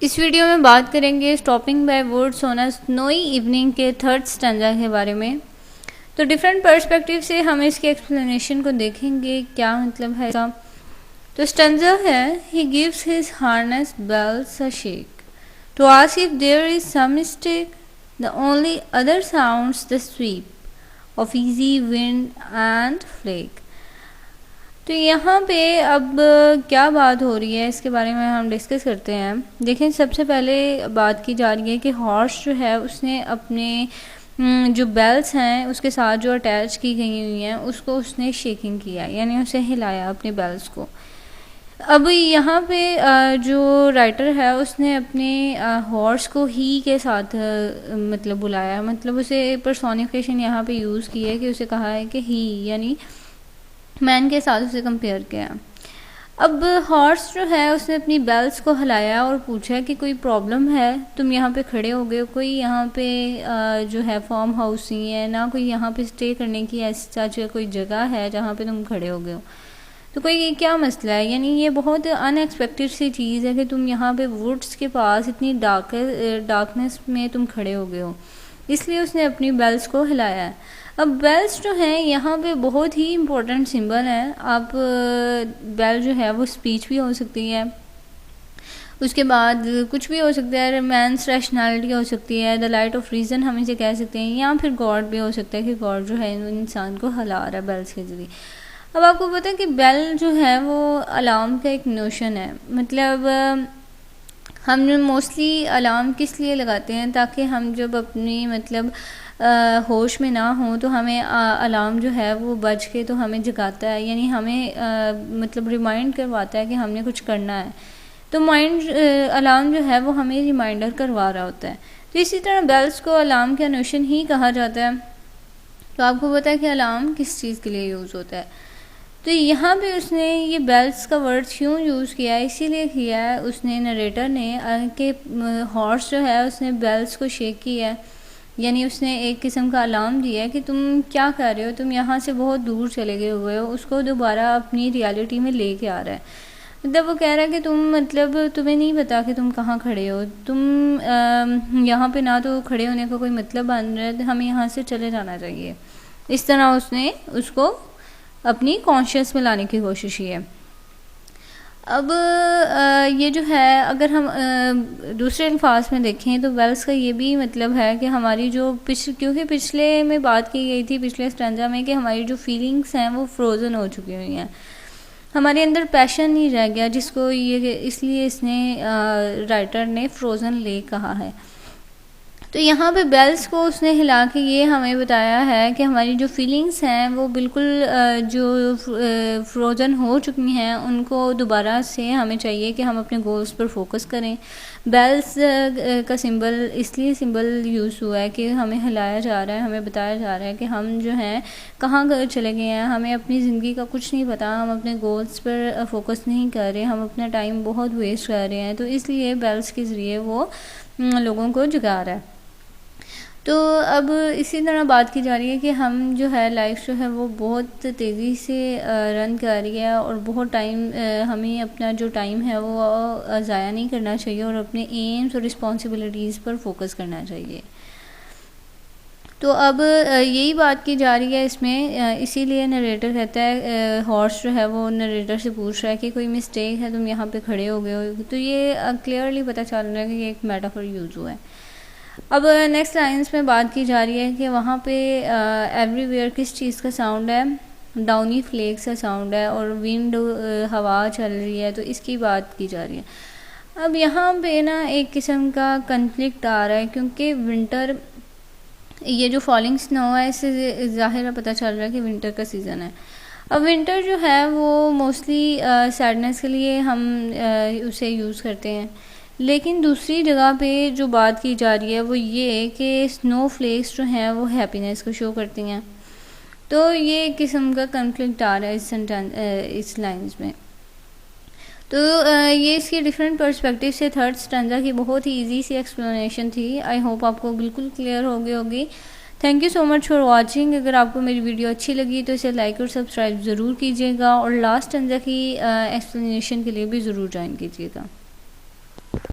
इस वीडियो में बात करेंगे stopping by woods on a snowy evening के थर्ड स्टैंजा के बारे में। तो डिफरेंट पर्सपेक्टिव से हम इसके एक्सप्लेनेशन को देखेंगे, क्या मतलब है इसका। तो स्टैंजा है, he gives his harness bells a shake to ask if there is some mistake, the only other sound's the sweep of easy wind and flake. तो यहाँ पे अब क्या बात हो रही है इसके बारे में हम डिस्कस करते हैं। देखें, सबसे पहले बात की जा रही है कि हॉर्स जो है उसने अपने जो बेल्स हैं उसके साथ जो अटैच की गई हुई हैं उसको उसने शेकिंग किया, यानी उसे हिलाया अपने बेल्स को। अब यहाँ पे जो राइटर है उसने अपने हॉर्स को ही के साथ मतलब बुलाया, मतलब उसे पर्सोनिफिकेशन यहाँ पे यूज़ की है कि उसे कहा है कि ही, यानी मैन के साथ उसे कंपेयर किया। अब हॉर्स जो है उसने अपनी बेल्स को हिलाया और पूछा कि कोई प्रॉब्लम है, तुम यहाँ पे खड़े हो गए हो, कोई यहाँ पे जो है फार्म हाउस नहीं है, ना कोई यहाँ पे स्टे करने की ऐसी कोई जगह है जहाँ पे तुम खड़े हो गए हो, तो कोई क्या मसला है। यानी ये बहुत अनएक्सपेक्टेड सी चीज़ है कि तुम यहाँ पे वुड्स के पास इतनी डार्कनेस में तुम खड़े हो गए हो, इसलिए उसने अपनी बेल्स को हिलाया है। अब बेल्स जो हैं यहाँ पे बहुत ही इम्पोर्टेंट सिंबल है। आप बेल जो है वो स्पीच भी हो सकती है, उसके बाद कुछ भी हो सकता है, रोमांस रैशनैलिटी हो सकती है, द लाइट ऑफ रीज़न हम इसे कह सकते हैं, या फिर गॉड भी हो सकता है कि गॉड जो है इंसान को हिला रहा है बेल्स के ज़रिए। अब आपको पता है कि बेल जो है वो अलार्म का एक नोशन है। मतलब हम मोस्टली अलार्म किस लिए लगाते हैं, ताकि हम जब अपनी मतलब होश में ना हो तो हमें अलार्म जो है वो बज के तो हमें जगाता है, यानी हमें मतलब रिमाइंड करवाता है कि हमने कुछ करना है। तो माइंड अलार्म जो है वो हमें रिमाइंडर करवा रहा होता है। तो इसी तरह बेल्स को अलार्म का नोशन ही कहा जाता है। तो आपको पता है कि अलार्म किस चीज़ के लिए यूज़ होता है। तो यहाँ पे उसने ये बेल्स का वर्ड क्यों यूज़ किया है, इसीलिए किया है उसने, नरेटर ने, कि हॉर्स जो है उसने बेल्स को शेक किया है, यानी उसने एक किस्म का अलार्म दिया है कि तुम क्या कर रहे हो, तुम यहाँ से बहुत दूर चले गए हुए हो, उसको दोबारा अपनी रियलिटी में लेके आ रहा है। मतलब वो कह रहा है कि तुम, मतलब तुम्हें नहीं पता कि तुम कहाँ खड़े हो, तुम यहाँ पे ना तो खड़े होने का कोई मतलब बन रहा है, हमें यहाँ से चले जाना चाहिए। इस तरह उसने उसको अपनी कॉन्शियस में लाने की कोशिश की है। अब ये जो है अगर हम दूसरे अल्फाज में देखें तो वेल्स का ये भी मतलब है कि हमारी जो क्योंकि पिछले में बात की गई थी, पिछले स्टैंजा में, कि हमारी जो फीलिंग्स हैं वो फ्रोज़न हो चुकी हुई हैं, हमारे अंदर पैशन नहीं रह गया, जिसको ये इसलिए इसने राइटर ने फ्रोज़न लेक कहा है। तो यहाँ पे बेल्स को उसने हिला के ये हमें बताया है कि हमारी जो फीलिंग्स हैं वो बिल्कुल जो फ्रोज़न हो चुकी हैं, उनको दोबारा से हमें चाहिए कि हम अपने गोल्स पर फोकस करें। बेल्स का सिंबल इसलिए सिंबल यूज़ हुआ है कि हमें हिलाया जा रहा है, हमें बताया जा रहा है कि हम जो हैं कहाँ चले गए हैं, हमें अपनी ज़िंदगी का कुछ नहीं पता, हम अपने गोल्स पर फोकस नहीं कर रहे, हम अपना टाइम बहुत वेस्ट कर रहे हैं। तो इसलिए बेल्स के ज़रिए वो लोगों को जगा रहा है। तो अब इसी तरह बात की जा रही है कि हम जो है लाइफ जो है वो बहुत तेज़ी से रन कर रही है, और बहुत टाइम हमें अपना जो टाइम है वो ज़ाया नहीं करना चाहिए, और अपने एम्स और रिस्पॉन्सिबिलिटीज़ पर फोकस करना चाहिए। तो अब यही बात की जा रही है इसमें, इसीलिए नरेटर कहता है, हॉर्स जो है वो नरेटर से पूछ रहा है कि कोई मिस्टेक है, तुम यहाँ पे खड़े हो गए हो। तो ये क्लियरली पता चल रहा है कि ये एक मेटाफर यूज़ हुआ है। अब नेक्स्ट लाइन्स में बात की जा रही है कि वहाँ पे एवरीवेयर किस चीज़ का साउंड है, डाउनी फ्लेक्स का साउंड है, और विंड हवा चल रही है, तो इसकी बात की जा रही है। अब यहाँ पे ना एक किस्म का कन्फ्लिक्ट आ रहा है, क्योंकि विंटर, ये जो फॉलिंग स्नो है इससे ज़ाहिर पता चल रहा है कि विंटर का सीज़न है। अब विंटर जो है वो मोस्टली सैडनेस के लिए हम उसे यूज़ करते हैं, लेकिन दूसरी जगह पे जो बात की जा रही है वो ये कि स्नो फ्लेक्स जो हैं वो हैप्पीनेस को शो करती हैं। तो ये एक किस्म का कन्फ्लिक्ट आ रहा है इस लाइन्स में। तो ये इसकी डिफरेंट पर्सपेक्टिव से थर्ड स्टैंजा की बहुत ही इजी सी एक्सप्लेनेशन थी। आई होप आपको बिल्कुल क्लियर हो गई होगी। Thank you so much for watching. अगर आपको मेरी वीडियो अच्छी लगी तो इसे लाइक और सब्सक्राइब ज़रूर कीजिएगा, और लास्ट स्टैंजा की एक्सप्लेनेशन के लिए भी ज़रूर ज्वाइन कीजिएगा।